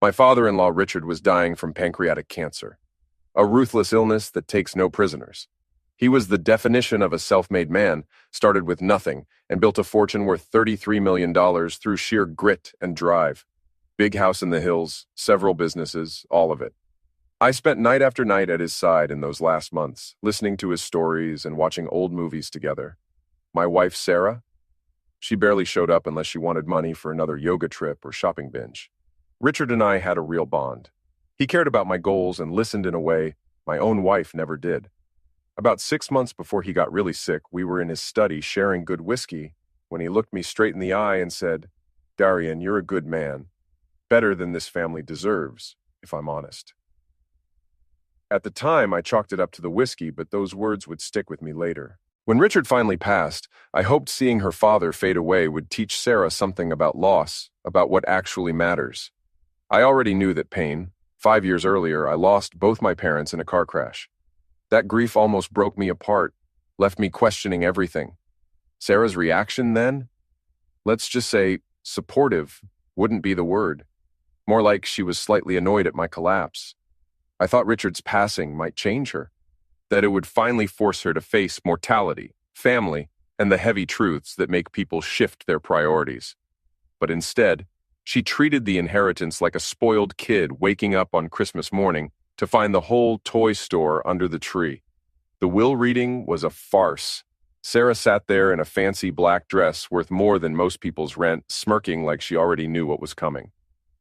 My father-in-law Richard was dying from pancreatic cancer, a ruthless illness that takes no prisoners. He was the definition of a self-made man, started with nothing, and built a fortune worth $33 million through sheer grit and drive. Big house in the hills, several businesses, all of it. I spent night after night at his side in those last months, listening to his stories and watching old movies together. My wife, Sarah, she barely showed up unless she wanted money for another yoga trip or shopping binge. Richard and I had a real bond. He cared about my goals and listened in a way my own wife never did. About 6 months before he got really sick, we were in his study sharing good whiskey when he looked me straight in the eye and said, "Darian, you're a good man. Better than this family deserves, if I'm honest." At the time, I chalked it up to the whiskey, but those words would stick with me later. When Richard finally passed, I hoped seeing her father fade away would teach Sarah something about loss, about what actually matters. I already knew that pain. 5 years earlier, I lost both my parents in a car crash. That grief almost broke me apart, left me questioning everything. Sarah's reaction then? Let's just say supportive wouldn't be the word. More like she was slightly annoyed at my collapse. I thought Richard's passing might change her, that it would finally force her to face mortality, family, and the heavy truths that make people shift their priorities. But instead, she treated the inheritance like a spoiled kid waking up on Christmas morning to find the whole toy store under the tree. The will reading was a farce. Sarah sat there in a fancy black dress worth more than most people's rent, smirking like she already knew what was coming.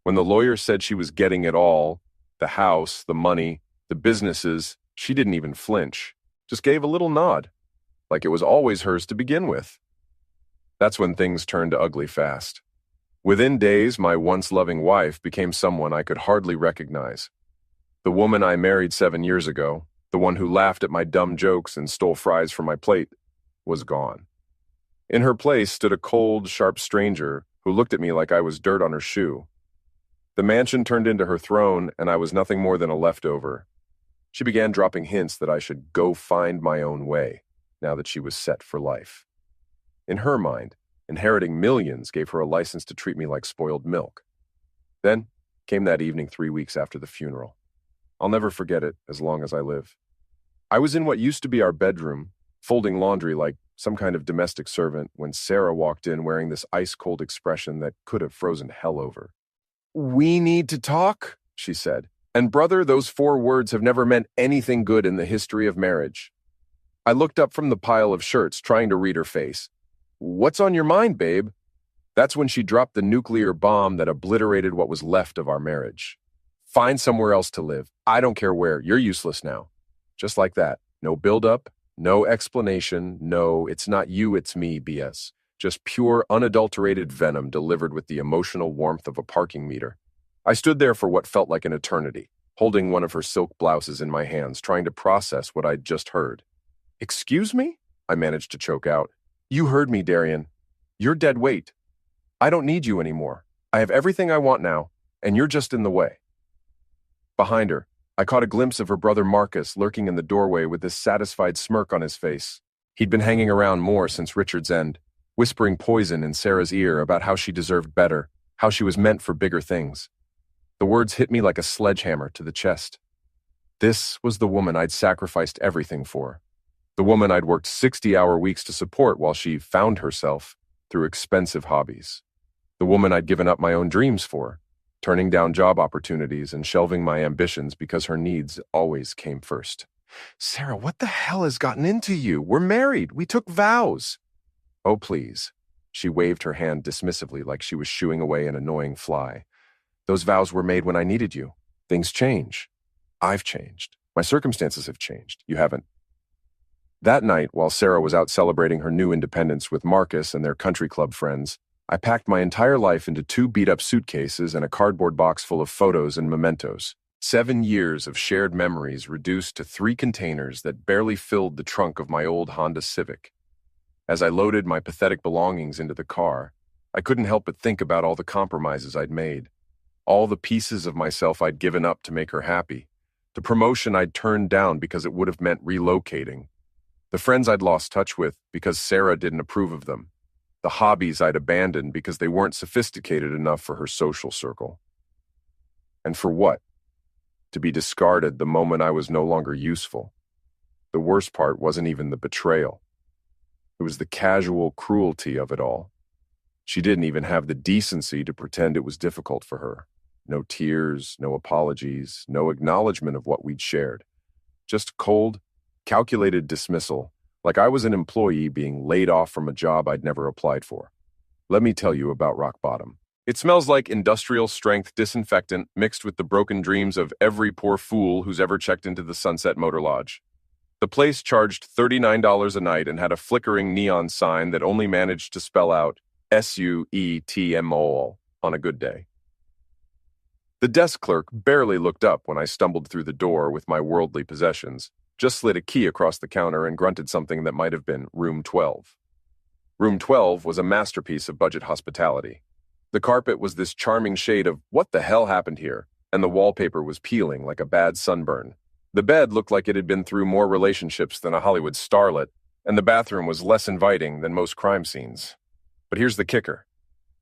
When the lawyer said she was getting it all, the house, the money, the businesses, she didn't even flinch, just gave a little nod, like it was always hers to begin with. That's when things turned ugly fast. Within days, my once loving wife became someone I could hardly recognize. The woman I married 7 years ago, the one who laughed at my dumb jokes and stole fries from my plate, was gone. In her place stood a cold, sharp stranger who looked at me like I was dirt on her shoe. The mansion turned into her throne, and I was nothing more than a leftover. She began dropping hints that I should go find my own way, now that she was set for life. In her mind, inheriting millions gave her a license to treat me like spoiled milk. Then came that evening 3 weeks after the funeral. I'll never forget it as long as I live. I was in what used to be our bedroom, folding laundry like some kind of domestic servant, when Sarah walked in wearing this ice-cold expression that could have frozen hell over. "We need to talk," she said. And brother, those 4 words have never meant anything good in the history of marriage. I looked up from the pile of shirts, trying to read her face. "What's on your mind, babe?" That's when she dropped the nuclear bomb that obliterated what was left of our marriage. "Find somewhere else to live. I don't care where. You're useless now." Just like that. No build-up, no explanation, no "it's not you, it's me" BS. Just pure, unadulterated venom delivered with the emotional warmth of a parking meter. I stood there for what felt like an eternity, holding one of her silk blouses in my hands, trying to process what I'd just heard. "Excuse me?" I managed to choke out. "You heard me, Darian. You're dead weight. I don't need you anymore. I have everything I want now, and you're just in the way." Behind her, I caught a glimpse of her brother Marcus lurking in the doorway with this satisfied smirk on his face. He'd been hanging around more since Richard's end, whispering poison in Sarah's ear about how she deserved better, how she was meant for bigger things. The words hit me like a sledgehammer to the chest. This was the woman I'd sacrificed everything for. The woman I'd worked 60-hour weeks to support while she found herself through expensive hobbies. The woman I'd given up my own dreams for, turning down job opportunities and shelving my ambitions because her needs always came first. "Sarah, what the hell has gotten into you? We're married. We took vows." "Oh, please." She waved her hand dismissively like she was shooing away an annoying fly. "Those vows were made when I needed you. Things change. I've changed. My circumstances have changed. You haven't." That night, while Sarah was out celebrating her new independence with Marcus and their country club friends, I packed my entire life into 2 beat-up suitcases and a cardboard box full of photos and mementos. 7 years of shared memories reduced to 3 containers that barely filled the trunk of my old Honda Civic. As I loaded my pathetic belongings into the car, I couldn't help but think about all the compromises I'd made, all the pieces of myself I'd given up to make her happy, the promotion I'd turned down because it would have meant relocating, the friends I'd lost touch with because Sarah didn't approve of them, the hobbies I'd abandoned because they weren't sophisticated enough for her social circle. And for what? To be discarded the moment I was no longer useful. The worst part wasn't even the betrayal. It was the casual cruelty of it all. She didn't even have the decency to pretend it was difficult for her. No tears, no apologies, no acknowledgement of what we'd shared. Just cold, calculated dismissal, like I was an employee being laid off from a job I'd never applied for. Let me tell you about rock bottom. It smells like industrial-strength disinfectant mixed with the broken dreams of every poor fool who's ever checked into the Sunset Motor Lodge. The place charged $39 a night and had a flickering neon sign that only managed to spell out SUETMOL on a good day. The desk clerk barely looked up when I stumbled through the door with my worldly possessions, just slid a key across the counter and grunted something that might have been Room 12. Room 12 was a masterpiece of budget hospitality. The carpet was this charming shade of what the hell happened here, and the wallpaper was peeling like a bad sunburn. The bed looked like it had been through more relationships than a Hollywood starlet, and the bathroom was less inviting than most crime scenes. But here's the kicker.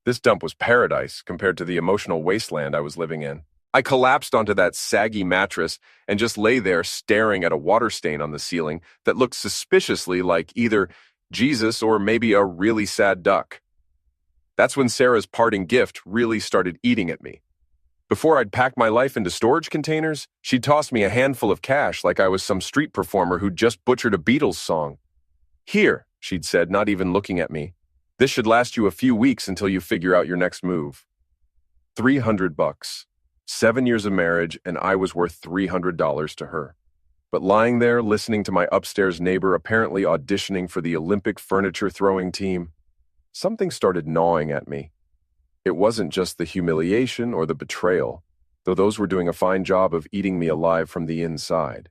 This dump was paradise compared to the emotional wasteland I was living in. I collapsed onto that saggy mattress and just lay there staring at a water stain on the ceiling that looked suspiciously like either Jesus or maybe a really sad duck. That's when Sarah's parting gift really started eating at me. Before I'd packed my life into storage containers, she'd tossed me a handful of cash like I was some street performer who'd just butchered a Beatles song. Here, she'd said, not even looking at me. This should last you a few weeks until you figure out your next move. $300. 7 years of marriage, and I was worth $300 to her. But lying there, listening to my upstairs neighbor apparently auditioning for the Olympic furniture throwing team, something started gnawing at me. It wasn't just the humiliation or the betrayal, though those were doing a fine job of eating me alive from the inside.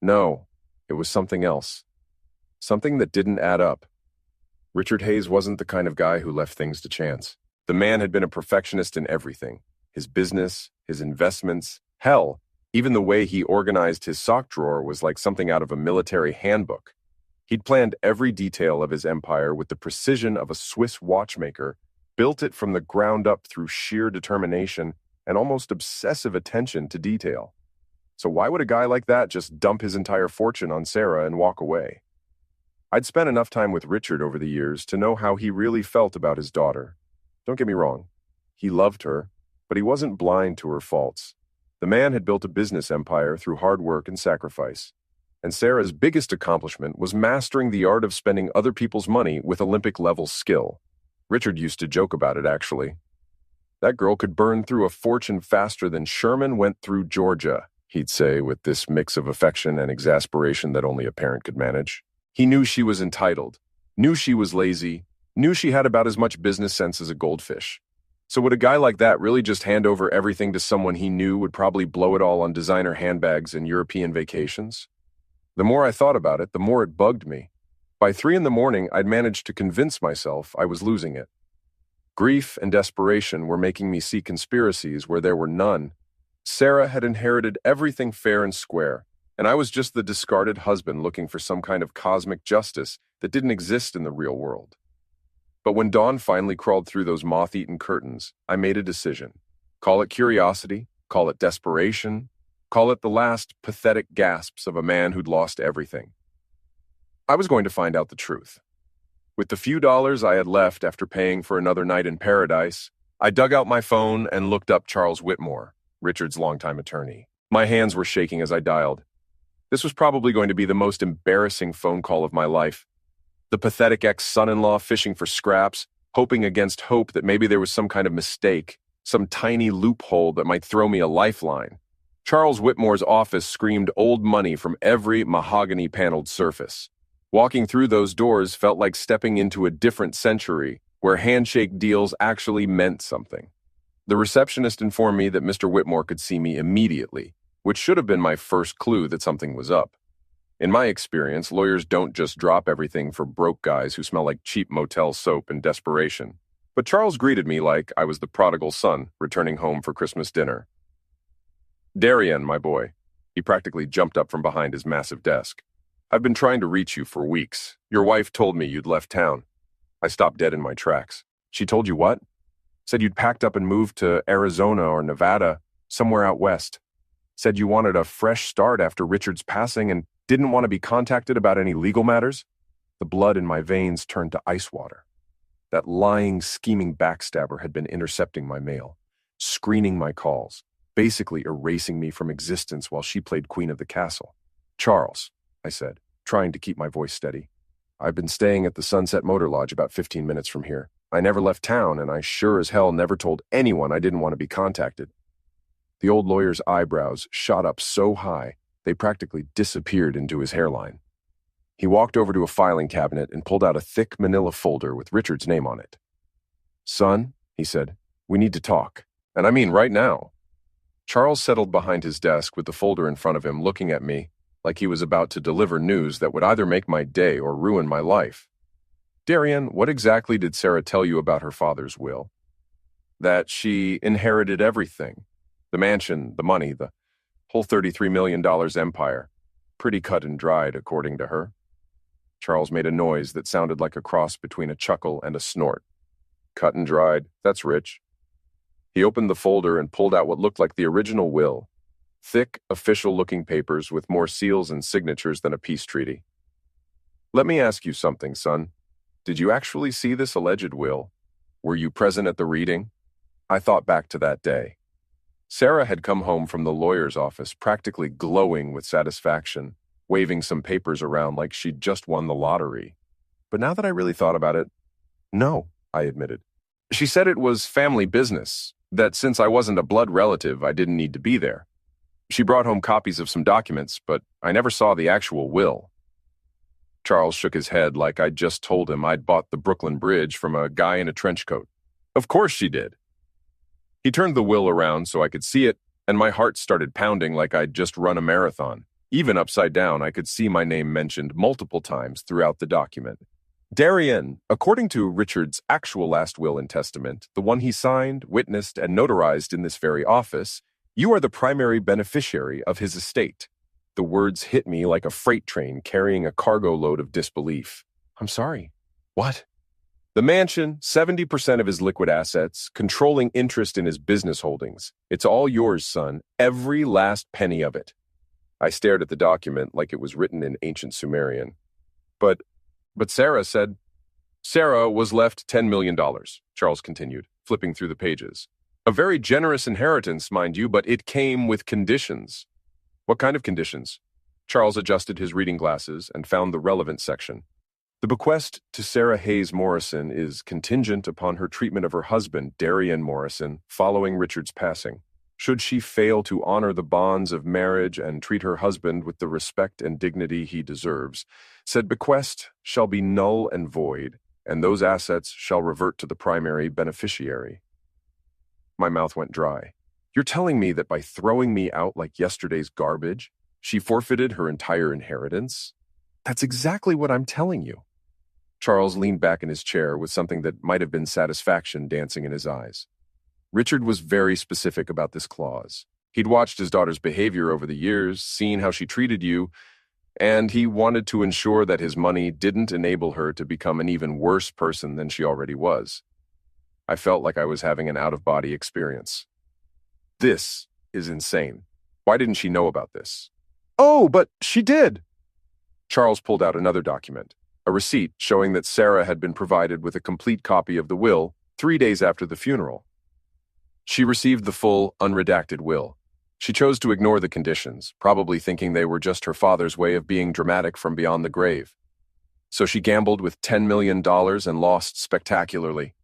No, it was something else. Something that didn't add up. Richard Hayes wasn't the kind of guy who left things to chance. The man had been a perfectionist in everything. His business, his investments, hell, even the way he organized his sock drawer was like something out of a military handbook. He'd planned every detail of his empire with the precision of a Swiss watchmaker, built it from the ground up through sheer determination and almost obsessive attention to detail. So why would a guy like that just dump his entire fortune on Sarah and walk away? I'd spent enough time with Richard over the years to know how he really felt about his daughter. Don't get me wrong. He loved her, but he wasn't blind to her faults. The man had built a business empire through hard work and sacrifice. And Sarah's biggest accomplishment was mastering the art of spending other people's money with Olympic-level skill. Richard used to joke about it, actually. That girl could burn through a fortune faster than Sherman went through Georgia, he'd say with this mix of affection and exasperation that only a parent could manage. He knew she was entitled, knew she was lazy, knew she had about as much business sense as a goldfish. So would a guy like that really just hand over everything to someone he knew would probably blow it all on designer handbags and European vacations? The more I thought about it, the more it bugged me. By 3 a.m, I'd managed to convince myself I was losing it. Grief and desperation were making me see conspiracies where there were none. Sarah had inherited everything fair and square, and I was just the discarded husband looking for some kind of cosmic justice that didn't exist in the real world. But when dawn finally crawled through those moth-eaten curtains, I made a decision. Call it curiosity, call it desperation, call it the last pathetic gasps of a man who'd lost everything. I was going to find out the truth. With the few dollars I had left after paying for another night in paradise, I dug out my phone and looked up Charles Whitmore, Richard's longtime attorney. My hands were shaking as I dialed. This was probably going to be the most embarrassing phone call of my life. The pathetic ex-son-in-law fishing for scraps, hoping against hope that maybe there was some kind of mistake, some tiny loophole that might throw me a lifeline. Charles Whitmore's office screamed old money from every mahogany-paneled surface. Walking through those doors felt like stepping into a different century, where handshake deals actually meant something. The receptionist informed me that Mr. Whitmore could see me immediately, which should have been my first clue that something was up. In my experience, lawyers don't just drop everything for broke guys who smell like cheap motel soap in desperation. But Charles greeted me like I was the prodigal son returning home for Christmas dinner. "Darian, my boy." He practically jumped up from behind his massive desk. "I've been trying to reach you for weeks. Your wife told me you'd left town." I stopped dead in my tracks. "She told you what?" "Said you'd packed up and moved to Arizona or Nevada. somewhere out west. Said you wanted a fresh start after Richard's passing and didn't want to be contacted about any legal matters? The blood in my veins turned to ice water. That lying, scheming backstabber had been intercepting my mail, screening my calls, basically erasing me from existence while she played queen of the castle. Charles, I said, trying to keep my voice steady. I've been staying at the Sunset Motor Lodge about 15 minutes from here. I never left town, and I sure as hell never told anyone I didn't want to be contacted. The old lawyer's eyebrows shot up so high, they practically disappeared into his hairline. He walked over to a filing cabinet and pulled out a thick manila folder with Richard's name on it. Son, he said, we need to talk. And I mean right now. Charles settled behind his desk with the folder in front of him, looking at me like he was about to deliver news that would either make my day or ruin my life. Darian, what exactly did Sarah tell you about her father's will? That she inherited everything. The mansion, the money, the whole $33 million empire. Pretty cut and dried, according to her. Charles made a noise that sounded like a cross between a chuckle and a snort. Cut and dried, that's rich. He opened the folder and pulled out what looked like the original will. Thick, official-looking papers with more seals and signatures than a peace treaty. Let me ask you something, son. Did you actually see this alleged will? Were you present at the reading? I thought back to that day. Sarah had come home from the lawyer's office practically glowing with satisfaction, waving some papers around like she'd just won the lottery. But now that I really thought about it, no, I admitted. She said it was family business, that since I wasn't a blood relative, I didn't need to be there. She brought home copies of some documents, but I never saw the actual will. Charles shook his head like I'd just told him I'd bought the Brooklyn Bridge from a guy in a trench coat. Of course she did. He turned the will around so I could see it, and my heart started pounding like I'd just run a marathon. Even upside down, I could see my name mentioned multiple times throughout the document. Darian, according to Richard's actual last will and testament, the one he signed, witnessed, and notarized in this very office, you are the primary beneficiary of his estate. The words hit me like a freight train carrying a cargo load of disbelief. I'm sorry. What? The mansion, 70% of his liquid assets, controlling interest in his business holdings. It's all yours, son, every last penny of it. I stared at the document like it was written in ancient Sumerian. But Sarah said, Sarah was left $10 million, Charles continued, flipping through the pages. A very generous inheritance, mind you, but it came with conditions. What kind of conditions? Charles adjusted his reading glasses and found the relevant section. The bequest to Sarah Hayes Morrison is contingent upon her treatment of her husband, Darian Morrison, following Richard's passing. Should she fail to honor the bonds of marriage and treat her husband with the respect and dignity he deserves, said bequest shall be null and void, and those assets shall revert to the primary beneficiary. My mouth went dry. You're telling me that by throwing me out like yesterday's garbage, she forfeited her entire inheritance? That's exactly what I'm telling you. Charles leaned back in his chair with something that might have been satisfaction dancing in his eyes. Richard was very specific about this clause. He'd watched his daughter's behavior over the years, seen how she treated you, and he wanted to ensure that his money didn't enable her to become an even worse person than she already was. I felt like I was having an out-of-body experience. This is insane. Why didn't she know about this? Oh, but she did. Charles pulled out another document, a receipt showing that Sarah had been provided with a complete copy of the will 3 days after the funeral. She received the full, unredacted will. She chose to ignore the conditions, probably thinking they were just her father's way of being dramatic from beyond the grave. So she gambled with $10 million and lost spectacularly.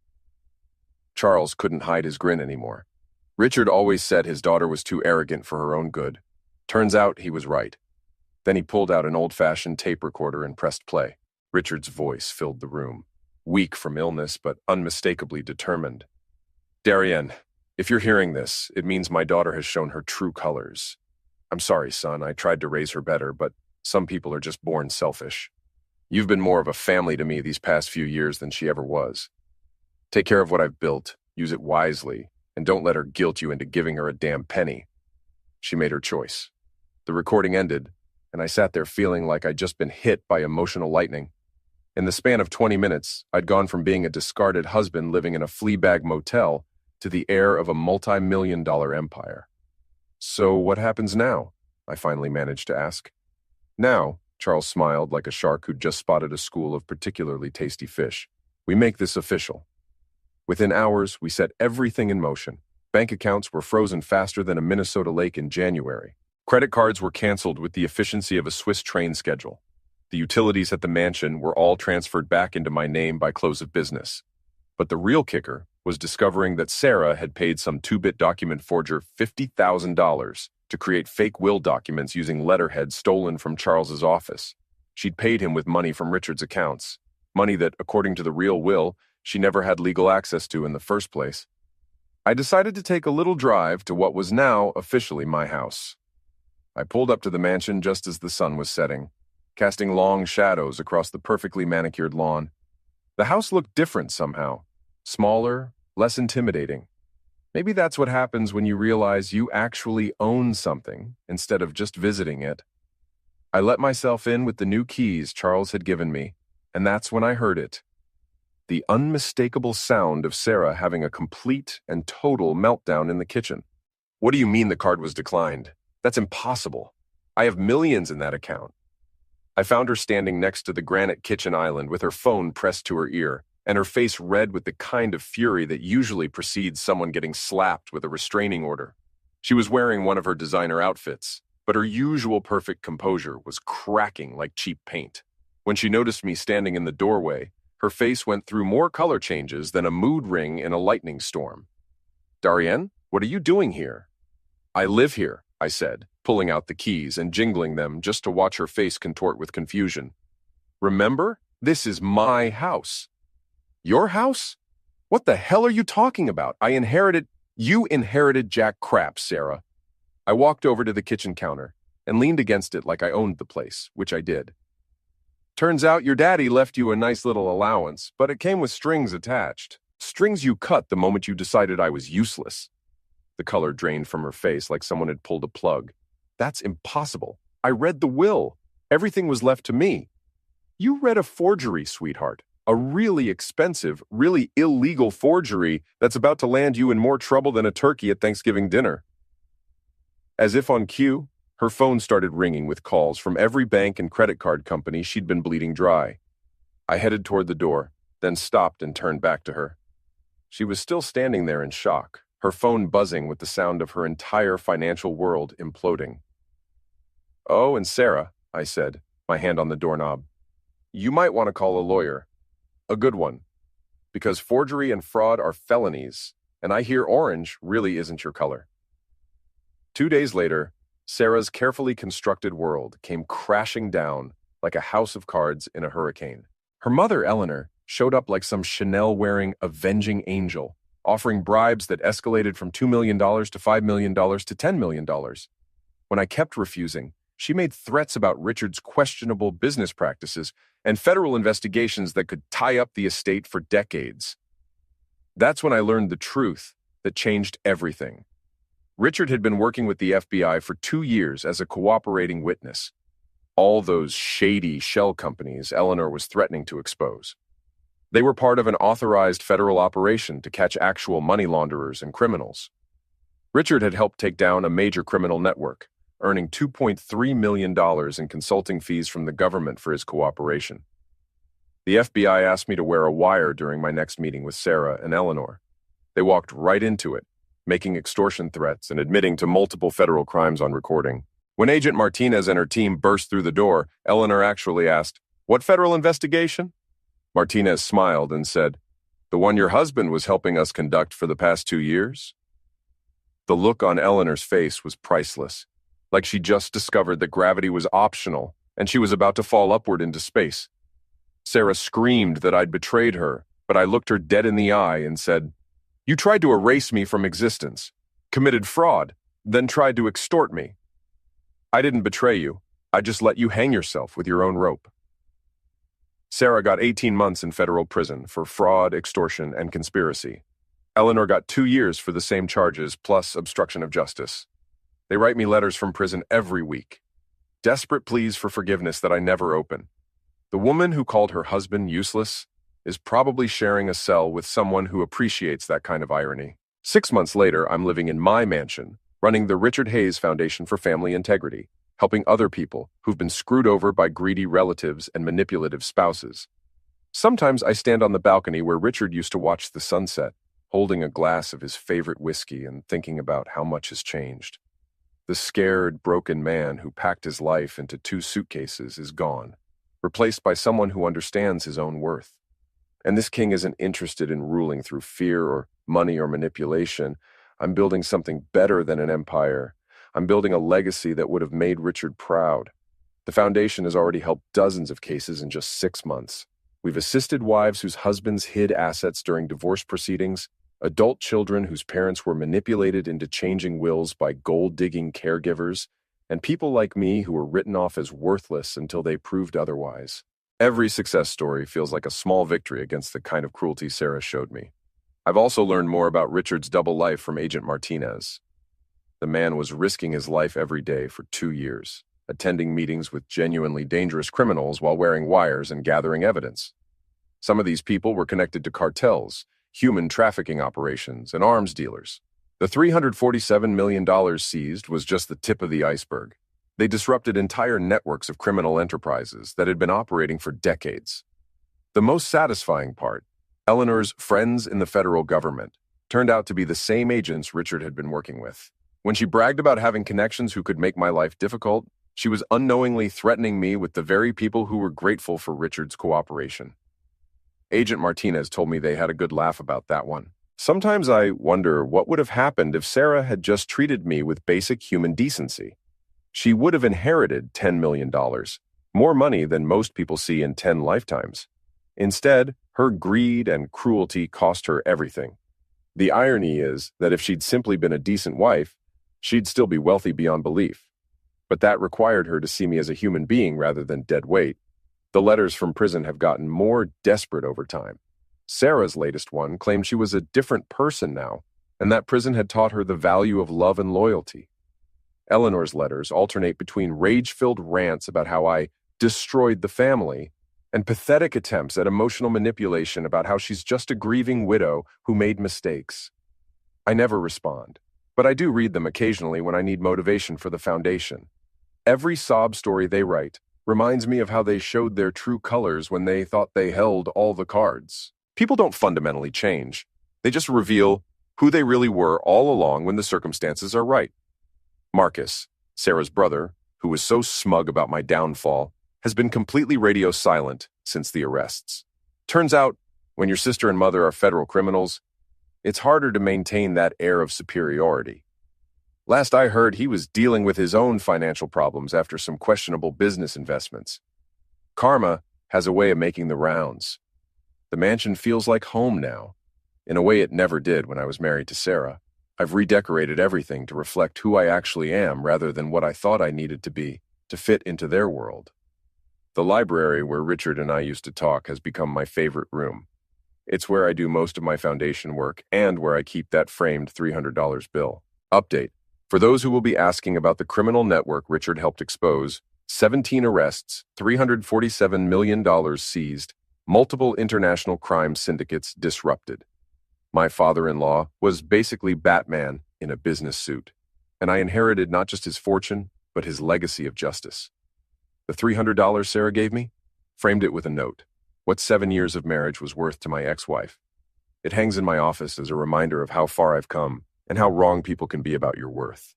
Charles couldn't hide his grin anymore. Richard always said his daughter was too arrogant for her own good. Turns out he was right. Then he pulled out an old-fashioned tape recorder and pressed play. Richard's voice filled the room, weak from illness but unmistakably determined. Darian, if you're hearing this, it means my daughter has shown her true colors. I'm sorry, son, I tried to raise her better, but some people are just born selfish. You've been more of a family to me these past few years than she ever was. Take care of what I've built, use it wisely, and don't let her guilt you into giving her a damn penny. She made her choice. The recording ended, and I sat there feeling like I'd just been hit by emotional lightning. In the span of 20 minutes, I'd gone from being a discarded husband living in a flea bag motel to the heir of a multi-million-dollar empire. So what happens now? I finally managed to ask. Now, Charles smiled like a shark who'd just spotted a school of particularly tasty fish. We make this official. Within hours, we set everything in motion. Bank accounts were frozen faster than a Minnesota lake in January. Credit cards were canceled with the efficiency of a Swiss train schedule. The utilities at the mansion were all transferred back into my name by close of business. But the real kicker was discovering that Sarah had paid some two-bit document forger $50,000 to create fake will documents using letterhead stolen from Charles's office. She'd paid him with money from Richard's accounts, money that, according to the real will, she never had legal access to in the first place. I decided to take a little drive to what was now officially my house. I pulled up to the mansion just as the sun was setting, casting long shadows across the perfectly manicured lawn. The house looked different somehow, smaller, less intimidating. Maybe that's what happens when you realize you actually own something instead of just visiting it. I let myself in with the new keys Charles had given me, and that's when I heard it. The unmistakable sound of Sarah having a complete and total meltdown in the kitchen. What do you mean the card was declined? That's impossible. I have millions in that account. I found her standing next to the granite kitchen island with her phone pressed to her ear, and her face red with the kind of fury that usually precedes someone getting slapped with a restraining order. She was wearing one of her designer outfits, but her usual perfect composure was cracking like cheap paint. When she noticed me standing in the doorway, her face went through more color changes than a mood ring in a lightning storm. "Darienne, what are you doing here?" "I live here," I said, pulling out the keys and jingling them just to watch her face contort with confusion. "Remember, this is my house." "Your house? What the hell are you talking about? You inherited jack crap, Sarah." I walked over to the kitchen counter and leaned against it like I owned the place, which I did. "Turns out your daddy left you a nice little allowance, but it came with strings attached. Strings you cut the moment you decided I was useless." The color drained from her face like someone had pulled a plug. "That's impossible. I read the will. Everything was left to me." "You read a forgery, sweetheart. A really expensive, really illegal forgery that's about to land you in more trouble than a turkey at Thanksgiving dinner." As if on cue, her phone started ringing with calls from every bank and credit card company she'd been bleeding dry. I headed toward the door, then stopped and turned back to her. She was still standing there in shock, her phone buzzing with the sound of her entire financial world imploding. "Oh, and Sarah," I said, my hand on the doorknob, "you might want to call a lawyer. A good one. Because forgery and fraud are felonies, and I hear orange really isn't your color." 2 days later, Sarah's carefully constructed world came crashing down like a house of cards in a hurricane. Her mother, Eleanor, showed up like some Chanel-wearing avenging angel, offering bribes that escalated from $2 million to $5 million to $10 million. When I kept refusing, she made threats about Richard's questionable business practices and federal investigations that could tie up the estate for decades. That's when I learned the truth that changed everything. Richard had been working with the FBI for 2 years as a cooperating witness. All those shady shell companies Eleanor was threatening to expose. They were part of an authorized federal operation to catch actual money launderers and criminals. Richard had helped take down a major criminal network, earning $2.3 million in consulting fees from the government for his cooperation. The FBI asked me to wear a wire during my next meeting with Sarah and Eleanor. They walked right into it, making extortion threats and admitting to multiple federal crimes on recording. When Agent Martinez and her team burst through the door, Eleanor actually asked, "What federal investigation?" Martinez smiled and said, "The one your husband was helping us conduct for the past 2 years?" The look on Eleanor's face was priceless, like she just discovered that gravity was optional and she was about to fall upward into space. Sarah screamed that I'd betrayed her, but I looked her dead in the eye and said, "You tried to erase me from existence, committed fraud, then tried to extort me. I didn't betray you. I just let you hang yourself with your own rope." Sarah got 18 months in federal prison for fraud, extortion, and conspiracy. Eleanor got 2 years for the same charges plus obstruction of justice. They write me letters from prison every week. Desperate pleas for forgiveness that I never open. The woman who called her husband useless is probably sharing a cell with someone who appreciates that kind of irony. 6 months later, I'm living in my mansion, running the Richard Hayes Foundation for Family Integrity, helping other people who've been screwed over by greedy relatives and manipulative spouses. Sometimes I stand on the balcony where Richard used to watch the sunset, holding a glass of his favorite whiskey and thinking about how much has changed. The scared, broken man who packed his life into 2 suitcases is gone, replaced by someone who understands his own worth. And this king isn't interested in ruling through fear or money or manipulation. I'm building something better than an empire. I'm building a legacy that would have made Richard proud. The foundation has already helped dozens of cases in just 6 months. We've assisted wives whose husbands hid assets during divorce proceedings, adult children whose parents were manipulated into changing wills by gold-digging caregivers, and people like me who were written off as worthless until they proved otherwise. Every success story feels like a small victory against the kind of cruelty Sarah showed me. I've also learned more about Richard's double life from Agent Martinez. The man was risking his life every day for 2 years, attending meetings with genuinely dangerous criminals while wearing wires and gathering evidence. Some of these people were connected to cartels, human trafficking operations, and arms dealers. The $347 million seized was just the tip of the iceberg. They disrupted entire networks of criminal enterprises that had been operating for decades. The most satisfying part, Eleanor's friends in the federal government, turned out to be the same agents Richard had been working with. When she bragged about having connections who could make my life difficult, she was unknowingly threatening me with the very people who were grateful for Richard's cooperation. Agent Martinez told me they had a good laugh about that one. Sometimes I wonder what would have happened if Sarah had just treated me with basic human decency. She would have inherited $10 million, more money than most people see in 10 lifetimes. Instead, her greed and cruelty cost her everything. The irony is that if she'd simply been a decent wife, she'd still be wealthy beyond belief. But that required her to see me as a human being rather than dead weight. The letters from prison have gotten more desperate over time. Sarah's latest one claimed she was a different person now, and that prison had taught her the value of love and loyalty. Eleanor's letters alternate between rage-filled rants about how I destroyed the family and pathetic attempts at emotional manipulation about how she's just a grieving widow who made mistakes. I never respond, but I do read them occasionally when I need motivation for the foundation. Every sob story they write reminds me of how they showed their true colors when they thought they held all the cards. People don't fundamentally change. They just reveal who they really were all along when the circumstances are right. Marcus, Sarah's brother, who was so smug about my downfall, has been completely radio silent since the arrests. Turns out, when your sister and mother are federal criminals, it's harder to maintain that air of superiority. Last I heard, he was dealing with his own financial problems after some questionable business investments. Karma has a way of making the rounds. The mansion feels like home now, in a way it never did when I was married to Sarah. I've redecorated everything to reflect who I actually am rather than what I thought I needed to be to fit into their world. The library where Richard and I used to talk has become my favorite room. It's where I do most of my foundation work and where I keep that framed $300 bill. Update. For those who will be asking about the criminal network Richard helped expose, 17 arrests, $347 million seized, multiple international crime syndicates disrupted. My father-in-law was basically Batman in a business suit, and I inherited not just his fortune, but his legacy of justice. The $300 Sarah gave me? Framed it with a note. What 7 years of marriage was worth to my ex-wife. It hangs in my office as a reminder of how far I've come and how wrong people can be about your worth.